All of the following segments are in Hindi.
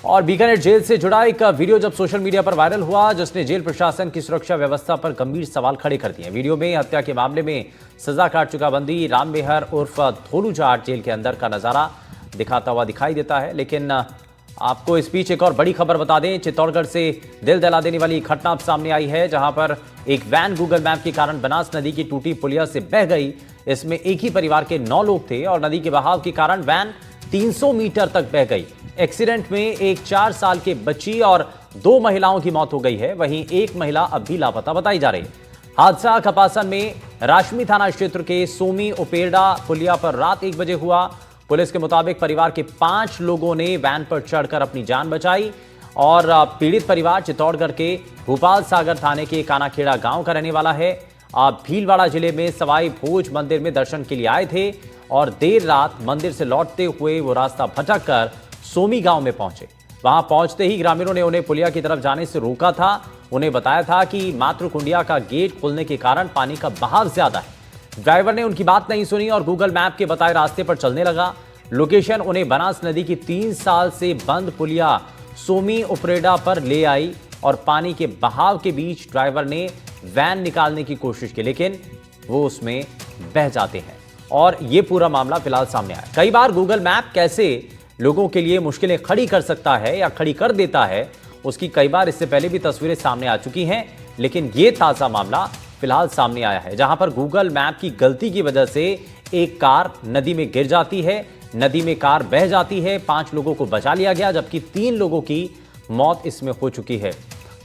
और बीकानेर जेल से जुड़ा एक वीडियो जब सोशल मीडिया पर वायरल हुआ, जिसने जेल प्रशासन की सुरक्षा व्यवस्था पर गंभीर सवाल खड़े कर दिए। वीडियो में हत्या के मामले में सजा काट चुका बंदी राम मेहर उर्फ धोलू जाट जेल के अंदर का नजारा दिखाता हुआ दिखाई देता है। लेकिन आपको इस बीच एक और बड़ी खबर बता दें, चित्तौड़गढ़ से दिल दहला देने वाली घटना अब सामने आई है, जहां पर एक वैन गूगल मैप के कारण बनास नदी की टूटी पुलिया से बह गई। इसमें एक ही परिवार के 9 लोग थे और नदी के बहाव के कारण वैन 300 मीटर तक बह गई। एक्सीडेंट में एक 4 साल के बच्ची और 2 महिलाओं की मौत हो गई है, वहीं एक महिला अब भी लापता बताई जा रही है। हादसा कपासन में राशमी थाना क्षेत्र के सोमी उपेड़ा पुलिया पर रात 1 बजे हुआ। पुलिस के मुताबिक परिवार के 5 लोगों ने वैन पर चढ़कर अपनी जान बचाई और पीड़ित परिवार चित्तौड़गढ़ के भूपाल सागर थाने के कानाखेड़ा गांव का रहने वाला है। भीलवाड़ा जिले में सवाई भोज मंदिर में दर्शन के लिए आए थे और देर रात मंदिर से लौटते हुए वो रास्ता भटक कर सोमी गांव में पहुंचे। वहां पहुंचते ही ग्रामीणों ने उन्हें पुलिया की तरफ जाने से रोका था। उन्हें बताया था कि मातृकुंडिया का गेट खोलने के कारण पानी का बहाव ज्यादा है। ड्राइवर ने उनकी बात नहीं सुनी और गूगल मैप के बताए रास्ते पर चलने लगा। लोकेशन उन्हें बनास नदी की 3 साल से बंद पुलिया सोमी उपरेडा पर ले आई और पानी के बहाव के बीच ड्राइवर ने वैन निकालने की कोशिश की, लेकिन वो उसमें बह जाते हैं और ये पूरा मामला फिलहाल सामने आया। कई बार गूगल मैप कैसे लोगों के लिए मुश्किलें खड़ी कर सकता है या खड़ी कर देता है, उसकी कई बार इससे पहले भी तस्वीरें सामने आ चुकी हैं, लेकिन ये ताजा मामला फिलहाल सामने आया है, जहां पर गूगल मैप की गलती की वजह से एक कार नदी में गिर जाती है, नदी में कार बह जाती है। 5 लोगों को बचा लिया गया, जबकि 3 लोगों की मौत इसमें हो चुकी है।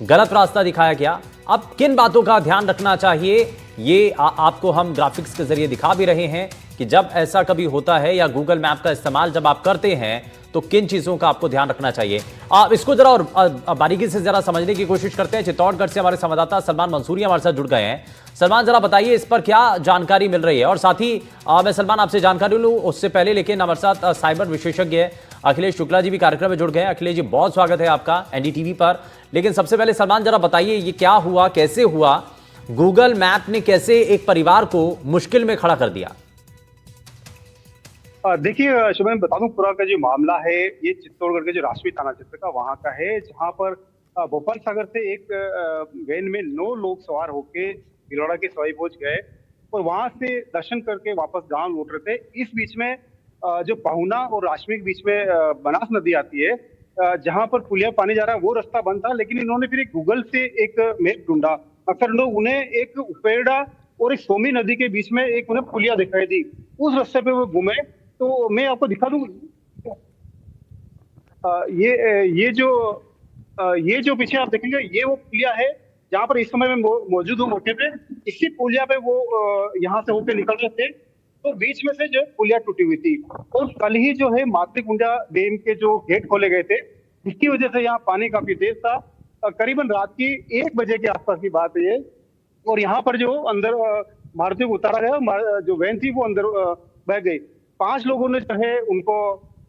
गलत रास्ता दिखाया गया। अब किन बातों का ध्यान रखना चाहिए, ये आपको हम ग्राफिक्स के जरिए दिखा भी रहे हैं कि जब ऐसा कभी होता है या गूगल मैप का इस्तेमाल जब आप करते हैं तो किन चीजों का आपको ध्यान रखना चाहिए। इसको जरा और बारीकी से जरा समझने की कोशिश करते हैं। चित्तौड़गढ़ से हमारे संवाददाता सलमान मंसूरी हमारे साथ जुड़ गए हैं। सलमान, जरा बताइए इस पर क्या जानकारी मिल रही है। और साथ ही मैं सलमान आपसे जानकारी लूं उससे पहले, लेकिन हमारे साथ साइबर विशेषज्ञ अखिलेश शुक्ला जी भी कार्यक्रम में जुड़ गए हैं। अखिलेश जी, बहुत स्वागत है आपका एनडीटीवी पर। लेकिन सबसे पहले सलमान, जरा बताइए ये क्या हुआ, कैसे हुआ, गूगल मैप ने कैसे एक परिवार को मुश्किल में खड़ा कर दिया? देखिए शुभ, मैं बता दूं, पूरा का जो मामला है ये चित्तौड़गढ़ के जो राशमी थाना क्षेत्र का वहां का है, जहां पर भोपाल सागर से एक वैन में 9 लोग सवार होके भीलवाड़ा के सवाई भोज गए और वहां से दर्शन करके वापस गांव लौट रहे थे। इस बीच में जो पहुना और राशमी के बीच में बनास नदी आती है, जहां पर पुलिया पानी जा रहा है, वो रास्ता बंद था। लेकिन इन्होंने फिर एक गूगल से एक मैप ढूंढा। अक्सर लोग उन्हें एक उपेड़ा और एक सोमी नदी के बीच में एक उन्हें पुलिया दिखाई दी, उस रास्ते पे वो घूमे। तो मैं आपको दिखा दूं, ये जो पीछे आप देखेंगे ये वो पुलिया है जहां पर इस समय मैं मौजूद हूँ मौके पे। इसी पुलिया पे वो यहाँ से होकर निकल रहे थे, तो बीच में से जो पुलिया टूटी हुई थी। और कल ही जो है मातृकुंडा डैम के जो गेट खोले गए थे, जिसकी वजह से यहाँ पानी काफी तेज था। करीबन रात की 1 बजे के आसपास की बात है ये। और यहाँ पर जो अंदर मारुति को उतारा गया, जो वैन थी वो अंदर बह गई। 5 लोगों ने जो है उनको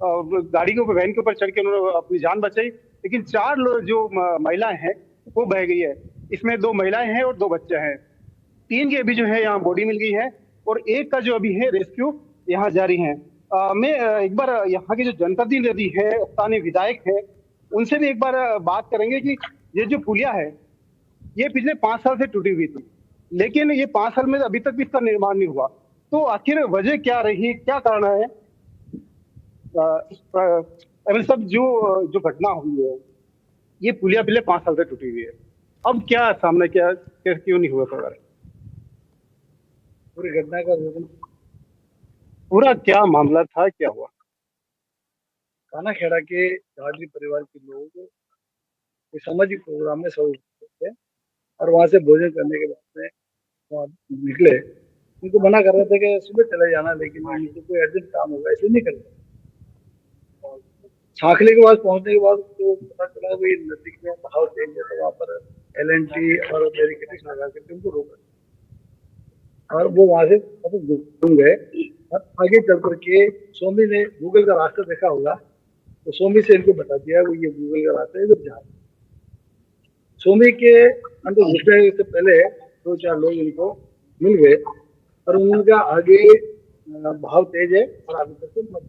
गाड़ी के ऊपर, वैन के ऊपर चढ़ के उन्होंने अपनी जान बचाई। लेकिन 4 लोग जो महिलाएं हैं वो बह गई है। इसमें 2 महिलाएं हैं और 2 बच्चे हैं। 3 की अभी जो है यहाँ बॉडी मिल गई है और एक का जो अभी है रेस्क्यू यहाँ जारी है। मैं एक बार यहाँ की जो जनप्रतिनिधि है, स्थानीय विधायक है, उनसे भी एक बार बात करेंगे कि ये जो पुलिया है ये पिछले 5 साल से टूटी हुई थी, लेकिन ये 5 साल में अभी तक भी इसका निर्माण नहीं हुआ। तो आखिर वजह क्या रही, क्या कारण है? सब जो घटना हुई है, ये पुलिया पिछले 5 साल से टूटी हुई है। अब क्या सामने, क्या क्यों नहीं हुआ? पूरी घटना का पूरा क्या मामला था, क्या हुआ? कानाखेड़ा के गाड़ी परिवार के लोग सामाजिक प्रोग्राम में सब थे और वहां से भोजन करने के बाद में वहाँ निकले। उनको मना कर रहे थे कि सुबह चले जाना, लेकिन उनको कोई अर्जेंट काम होगा इसलिए नहीं कर रहे। छाखले के पास पहुंचने के बाद तो पता चला कि नदी में बहाव तेज है, तो वहाँ पर LNT और बैरिकेडिंग लगा करके उनको रोका और वो वहां से घूम गए। और आगे चल करके सोमी ने गूगल का रास्ता देखा होगा, तो सोमी से इनको बता दिया वो ये गूगल का रास्ता है, इधर जा। सोमी के अंदर घुसने से पहले 2-4 लोग इनको मिल गए और उनका आगे भाव तेज है और आगे तक मत,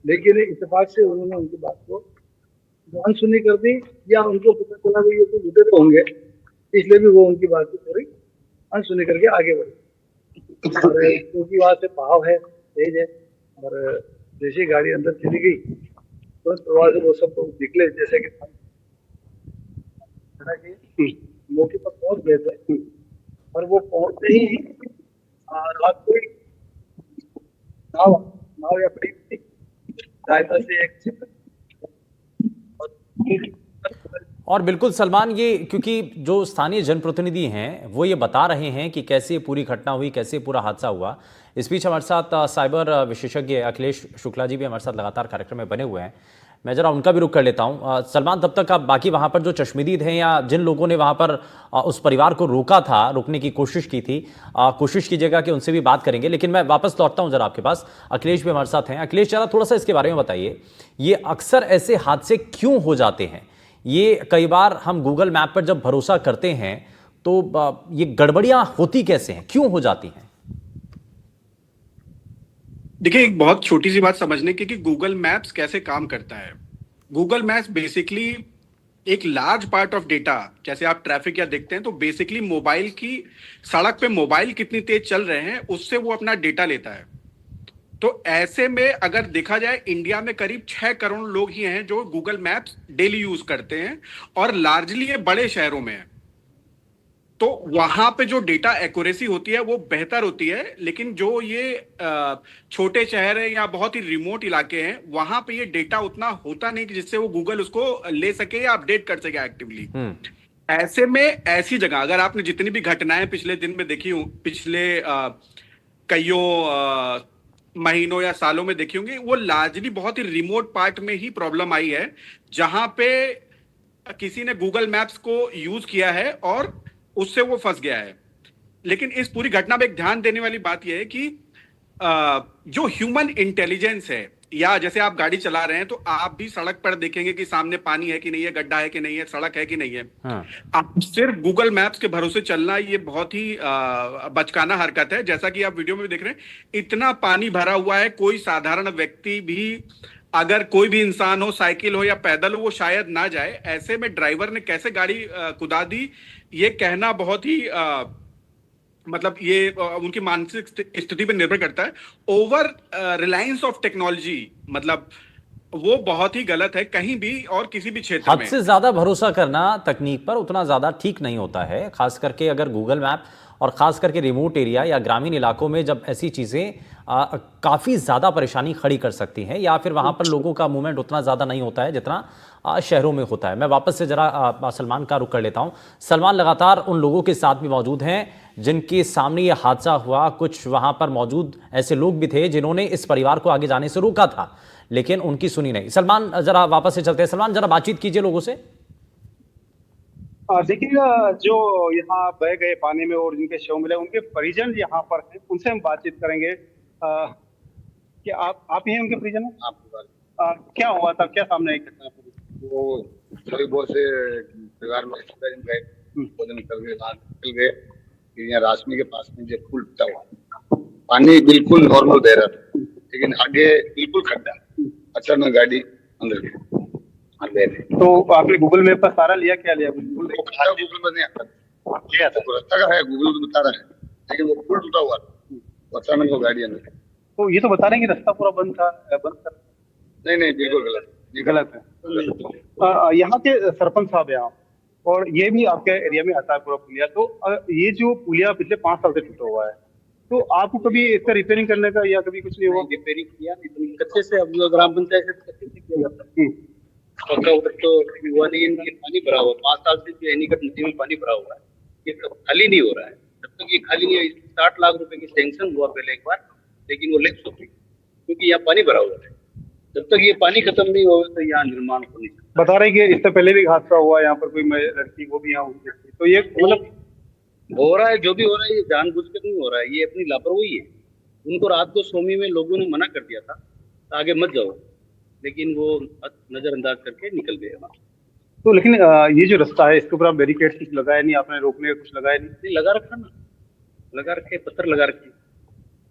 लेकिन इत्तेफाक से उन्होंने उनकी बात को अनसुनी कर दी, या उनको पता चला कि ये तो लुटेरे होंगे, इसलिए भी वो उनकी बात को थोड़ी अनसुनी करके आगे बढ़े। और क्योंकि वहां से बहाव है, तेज है, और जैसे ही गाड़ी अंदर चली गई तुरंत प्रवाह से वो सब लोग निकले, जैसे कि मौके पर पहुंच गए थे। और वो पहुंचते ही रात को ही नाव नाव या पड़ी थी, सहायता से एक और बिल्कुल सलमान, ये क्योंकि जो स्थानीय जनप्रतिनिधि हैं वो ये बता रहे हैं कि कैसे ये पूरी घटना हुई, कैसे पूरा हादसा हुआ। इस बीच हमारे साथ साइबर विशेषज्ञ अखिलेश शुक्ला जी भी हमारे साथ लगातार कार्यक्रम में बने हुए हैं। मैं जरा उनका भी रुख कर लेता हूं। सलमान, तब तक आप बाकी वहां पर जो चश्मदीद हैं या जिन लोगों ने वहां पर उस परिवार को रोका था, रोकने की कोशिश की थी, कोशिश कीजिएगा कि उनसे भी बात करेंगे। लेकिन मैं वापस लौटता हूं जरा आपके पास। अखिलेश भी हमारे साथ हैं। अखिलेश, जरा थोड़ा सा इसके बारे में बताइए, ये अक्सर ऐसे हादसे क्यों हो जाते हैं? ये कई बार हम गूगल मैप पर जब भरोसा करते हैं तो ये गड़बड़ियां होती कैसे हैं, क्यों हो जाती हैं? देखिए, एक बहुत छोटी सी बात समझने की कि गूगल मैप्स कैसे काम करता है। गूगल मैप्स बेसिकली एक लार्ज पार्ट ऑफ डेटा, जैसे आप ट्रैफिक या देखते हैं तो बेसिकली मोबाइल की, सड़क पे मोबाइल कितनी तेज चल रहे हैं उससे वो अपना डेटा लेता है। तो ऐसे में अगर देखा जाए, इंडिया में करीब 6 करोड़ लोग ही हैं जो गूगल मैप्स डेली यूज करते हैं, और लार्जली ये बड़े शहरों में है। तो वहां पे जो डेटा एक्यूरेसी होती है वो बेहतर होती है। लेकिन जो ये छोटे शहर है या बहुत ही रिमोट इलाके हैं, वहां पे ये डेटा उतना होता नहीं कि जिससे वो गूगल उसको ले सके या अपडेट कर सके एक्टिवली। ऐसे में ऐसी जगह, अगर आपने जितनी भी घटनाएं पिछले दिन में देखी हो, पिछले कईयों महीनों या सालों में देखी होंगी, वो लार्जली बहुत ही रिमोट पार्ट में ही प्रॉब्लम आई है, जहां पे किसी ने गूगल मैप्स को यूज किया है और उससे वो फंस गया है। लेकिन इस पूरी घटना में एक ध्यान देने वाली बात यह है कि जो ह्यूमन इंटेलिजेंस है, या जैसे आप गाड़ी चला रहे हैं तो आप भी सड़क पर देखेंगे कि सामने पानी है कि नहीं है, गड्ढा है कि नहीं है, सड़क है कि नहीं है। आप सिर्फ गूगल मैप्स के भरोसे चलना, ये बहुत ही बचकाना हरकत है। जैसा कि आप वीडियो में देख रहे हैं, इतना पानी भरा हुआ है, कोई साधारण व्यक्ति भी, अगर कोई भी इंसान हो, साइकिल हो या पैदल हो, वो शायद ना जाए। ऐसे में ड्राइवर ने कैसे गाड़ी कुदा दी, ये कहना बहुत ही मतलब ये उनकी मानसिक स्थिति पर निर्भर करता है। ओवर रिलायंस ऑफ टेक्नोलॉजी, मतलब वो बहुत ही गलत है कहीं भी और किसी भी क्षेत्र में। हद से ज्यादा भरोसा करना तकनीक पर उतना ज्यादा ठीक नहीं होता है, खास करके अगर गूगल मैप, और खास करके रिमोट एरिया या ग्रामीण इलाकों में जब ऐसी चीजें काफी ज्यादा परेशानी खड़ी कर सकती हैं, या फिर वहां पर लोगों का मूवमेंट उतना ज्यादा नहीं होता है जितना शहरों में होता है। मैं वापस से जरा सलमान का रुख कर लेता हूं। सलमान लगातार उन लोगों के साथ भी मौजूद हैं जिनके सामने यह हादसा हुआ। कुछ वहां पर मौजूद ऐसे लोग भी थे जिन्होंने इस परिवार को आगे जाने से रोका था, लेकिन उनकी सुनी नहीं। सलमान, जरा वापस से चलते हैं। सलमान, जरा बातचीत कीजिए लोगों से। देखिएगा, जो यहाँ बह गए पानी में और जिनके शव मिले, उनके परिजन यहाँ पर हैं, उनसे हम बातचीत करेंगे। कि आप ही हैं उनके परिजन हैं? क्या हुआ था, क्या सामने आई घटना? वो सभी बहुत से परिवार में गए, भोजन करके निकल गए। फिर यहाँ राशमी के पास में जो पुल टूटा हुआ, पानी बिल्कुल नॉर्मल बह रहा था, लेकिन आगे बिल्कुल खड्डा, अचानक गाड़ी अंदर गई। तो आपने गूगल मैप का सहारा लिया? क्या लिया? गूगल में नहीं आता, लिया था, रास्ता का है, गूगल में बता रहा है, लेकिन वो पुल टूटा हुआ था, अचानक वो गाड़ी अंदर। तो ये तो बता रहे हैं कि रास्ता पूरा बंद था, बंद कर? नहीं, बिल्कुल गलत, गलत है। यहाँ के सरपंच साहब यहाँ, और ये भी आपके एरिया में आता है पूरा पुलिया। तो ये जो पुलिया पिछले 5 साल से टूटा हुआ है, तो आपको कभी इसका रिपेयरिंग करने का या कभी कुछ नहीं हुआ? रिपेयरिंग किया कच्चे से, अब ग्राम पंचायत से कच्चे से किया जाता है। पक्का उधर तो हुआ नहीं, इनके पानी भरा हुआ 5 साल से, जो एनीकट नदी में पानी भरा हुआ है, ये खाली नहीं हो रहा है। जब तक ये खाली नहीं है, 60 लाख रुपए की सैंक्शन हुआ पहले एक बार, लेकिन वो लेट हो गई क्योंकि यहाँ पानी भरा हुआ है। जब तक ये पानी खत्म नहीं होगा तो यहाँ निर्माण हो नहीं सकता। बता रहे कि इससे पहले भी हादसा हुआ यहाँ पर, कोई लड़की, वो भी यहाँ हुई। तो ये मतलब हो रहा है, जो भी हो रहा है ये जानबूझकर नहीं हो रहा है, ये अपनी लापरवाही है। उनको रात को सोमी में लोगों ने मना कर दिया था आगे मत जाओ, लेकिन वो नजरअंदाज करके निकल गए वहाँ। तो लेकिन ये जो रास्ता है, इसके ऊपर आप बैरिकेड कुछ लगाया नहीं? आपने रोकने का कुछ लगाया नहीं? लगा रखा ना, लगा रखे, पत्थर लगा रखे।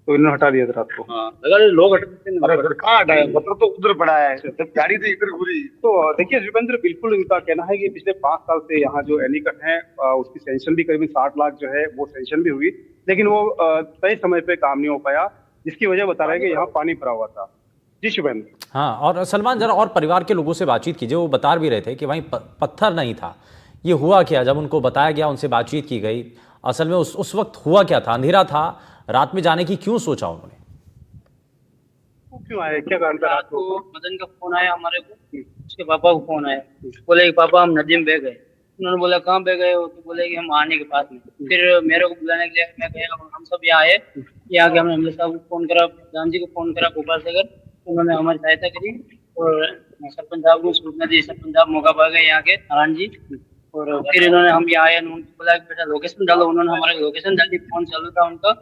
तो इन्होंने हटा दिया था रात को। हाँ, अगर लोग हटते नहीं। अरे फिर कहाँ हटाया, पत्थर तो उधर पड़ा है, जब गाड़ी थी इधर घूरी। तो देखिए शिवेंद्र, बिल्कुल इनका कहना है कि पिछले 5 साल से यहाँ जो एनीकट है उसकी सेंक्शन भी करीबन 60 लाख जो है वो सेंक्शन भी हुई, लेकिन वो तय समय पे काम नहीं हो पाया, जिसकी वजह बता रहे हैं कि यहाँ पानी भरा हुआ था। जी शुभेंद्र। हाँ, और सलमान जरा और परिवार के लोगों से बातचीत कीजिए। वो बता भी रहे थे कि वहीं पत्थर नहीं था, ये हुआ क्या? जब उनको बताया गया, उनसे बातचीत की गई, असल में उस वक्त हुआ क्या था? अंधेरा था, रात में जाने की क्यों सोचा उन्होंने? वो क्यों आए, क्या कारण था? रात को मदन का फोन आया हमारे को, उसके पापा को फोन आया, बोले कि पापा हम नदी में बह गए। उन्होंने बोला कहाँ बह गए हो? तो बोले कि हम आने के पास में। फिर मेरे को बुलाने के लिए मैं गया, हम सब यहाँ आए। यहाँ के हमने एमएलए साहब को फोन करा, प्रधान जी को फोन करा गोपाल सागर, उन्होंने हमारी सहायता करी और सरपंच साहब को सूचना दी। सरपंच साहब मौका पा गए यहाँ के नारायण जी, और फिर इन्होंने हम यहाँ आए, उन्होंने बोला कि बेटा लोकेशन डालो। उन्होंने हमारा लोकेशन डाली, फोन चालू था उनका।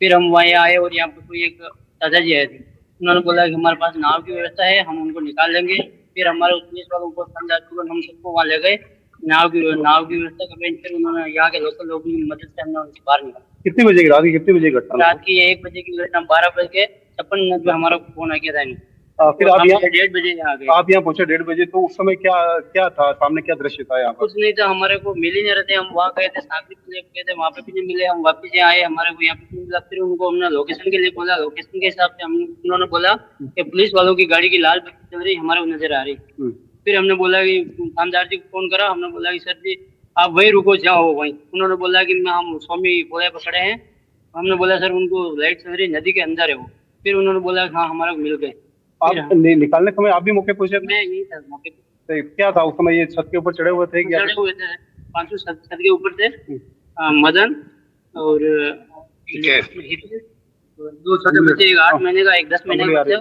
फिर हम वहाँ आए और यहाँ पे कोई एक दादाजी आए थे, उन्होंने बोला कि हमारे पास नाव की व्यवस्था है, हम उनको निकाल लेंगे। फिर हमारे पुलिस वालों को समझा, हम सबको वहाँ ले गए, नाव की व्यवस्था कर रहे। फिर उन्होंने यहाँ के लोकल लोगों की मदद से हमने उनको बाहर निकाला। कितनी बजे की रात की, कितनी बजे की घटना? रात की 1 बजे की घटना, 12 बज के 56 मिनट में हमारा फोन आ गया था। फिर आप यहाँ 1:30 बजे यहाँ आ गए। आप यहाँ पहुंचे 1:30 बजे, तो उस समय क्या क्या था सामने, क्या दृश्य था यहाँ पर? कुछ नहीं था, हमारे को मिल ही नहीं रहे थे। हम वहाँ गए थे, सागरी प्लेस गए थे, वहाँ पे भी नहीं मिले। हम वापस यहाँ आए, हमारे को यहाँ पे नहीं मिला। फिर उनको हमने लोकेशन के लिए बोला, लोकेशन के हिसाब से हम उन्होंने बोला कि पुलिस वालों की गाड़ी की लाल बत्ती चल रही हमारे को नजर आ रही। फिर हमने बोला कि थानेदार जी को फोन करा, हमने बोला कि सर जी आप वहीं रुको जहाँ हो वहीं। उन्होंने बोला कि हम स्वामी बोले पर खड़े हैं। हमने बोला सर उनको लाइट चल रही, नदी के अंदर है वो। फिर उन्होंने बोला हाँ हमारे को मिल गए। आप निकालने समय आप भी मौके पहुंचे थे? मैं यही था मौके पे। तो क्या था उस समय, ये छत के ऊपर चढ़े हुए थे क्या? चढ़े हुए थे, 500 छत के ऊपर थे। मदन और दो छोटे बच्चे, एक 8 महीने का, एक 10 महीने का बच्चा,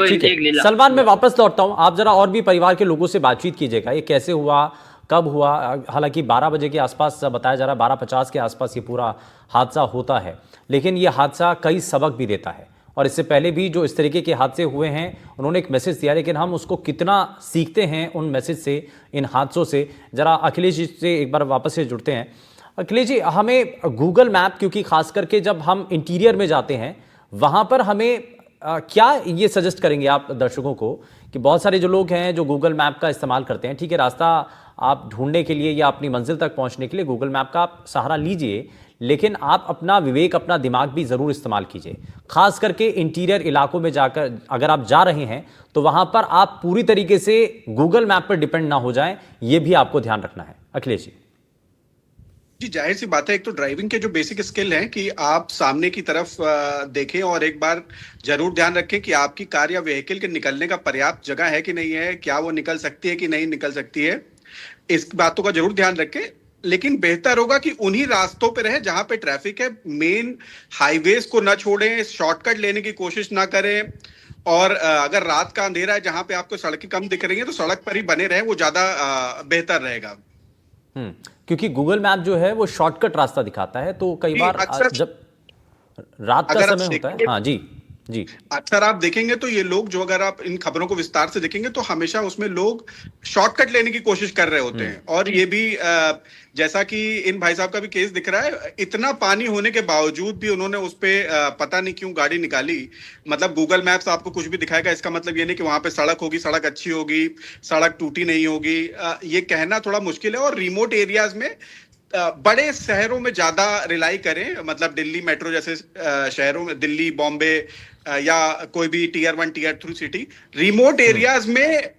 ठीक है सलमान, मैं वापस लौटता हूं। आप जरा और भी परिवार के लोगों से बातचीत कीजिएगा, ये कैसे हुआ, कब हुआ? हालांकि 12 बजे के आसपास बताया जा रहा है, 12:50 के आसपास ये पूरा हादसा होता है, लेकिन ये हादसा कई सबक भी देता है। और इससे पहले भी जो इस तरीके के हादसे हुए हैं, उन्होंने एक मैसेज दिया, लेकिन हम उसको कितना सीखते हैं उन मैसेज से, इन हादसों से। जरा अखिलेश जी से एक बार वापस से जुड़ते हैं। अखिलेश जी, हमें गूगल मैप, क्योंकि खास करके जब हम इंटीरियर में जाते हैं, वहाँ पर हमें क्या ये सजेस्ट करेंगे आप दर्शकों को कि बहुत सारे जो लोग हैं जो गूगल मैप का इस्तेमाल करते हैं, ठीक है, रास्ता आप ढूंढने के लिए या अपनी मंजिल तक पहुंचने के लिए गूगल मैप का आप सहारा लीजिए, लेकिन आप अपना विवेक, अपना दिमाग भी ज़रूर इस्तेमाल कीजिए। खास करके इंटीरियर इलाकों में जाकर अगर आप जा रहे हैं तो वहाँ पर आप पूरी तरीके से गूगल मैप पर डिपेंड ना हो जाएं, ये भी आपको ध्यान रखना है। अखिलेश जी। जी, जाहिर सी बात है, एक तो ड्राइविंग के जो बेसिक स्किल हैं कि आप सामने की तरफ देखें और एक बार जरूर ध्यान रखें कि आपकी कार या व्हीकल के निकलने का पर्याप्त जगह है कि नहीं है, क्या वो निकल सकती है कि नहीं निकल सकती है, इस बातों का जरूर ध्यान रखें। लेकिन बेहतर होगा कि उन्हीं रास्तों पे रहे जहां पे ट्रैफिक है, मेन हाईवेज को ना छोड़ें, शॉर्टकट लेने की कोशिश ना करें, और अगर रात का अंधेरा है जहां पे आपको सड़कें कम दिख रही हैं तो सड़क पर ही बने रहें, वो ज्यादा बेहतर रहेगा। क्योंकि गूगल मैप जो है वो शॉर्टकट रास्ता दिखाता है, तो कई बार जब रात का समय होता है। हाँ जी जी, अक्सर आप देखेंगे तो ये लोग जो, अगर आप इन खबरों को विस्तार से देखेंगे तो हमेशा उसमें लोग शॉर्टकट लेने की कोशिश कर रहे होते हैं। और ये भी जैसा कि इन भाई साहब का भी केस दिख रहा है, इतना पानी होने के बावजूद भी उन्होंने उस पे पता नहीं क्यों गाड़ी निकाली। मतलब गूगल मैप्स आपको कुछ भी दिखाएगा, इसका मतलब ये नहीं कि वहां पे सड़क होगी, सड़क अच्छी होगी, सड़क टूटी नहीं होगी, ये कहना थोड़ा मुश्किल है। और रिमोट एरियाज में, बड़े शहरों में ज्यादा रिलाई करें, मतलब दिल्ली मेट्रो जैसे शहरों में, दिल्ली, बॉम्बे या कोई भी tier 1 tier 2 city, remote areas में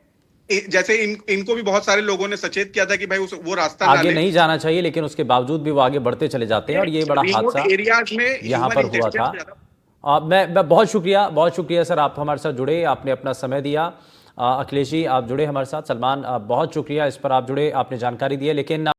जैसे इनको भी बहुत सारे लोगों ने सचेत किया था कि भाई वो रास्ता आगे नहीं जाना चाहिए, लेकिन उसके बावजूद भी वो आगे बढ़ते चले जाते हैं, और ये बड़ा हादसा एरियाज में यहाँ पर हुआ था। मैं बहुत शुक्रिया सर, आप हमारे साथ जुड़े, आपने अपना समय दिया। अखिलेश जी, आप जुड़े हमारे साथ। सलमान, बहुत शुक्रिया, इस पर आप जुड़े, आपने जानकारी दी है। लेकिन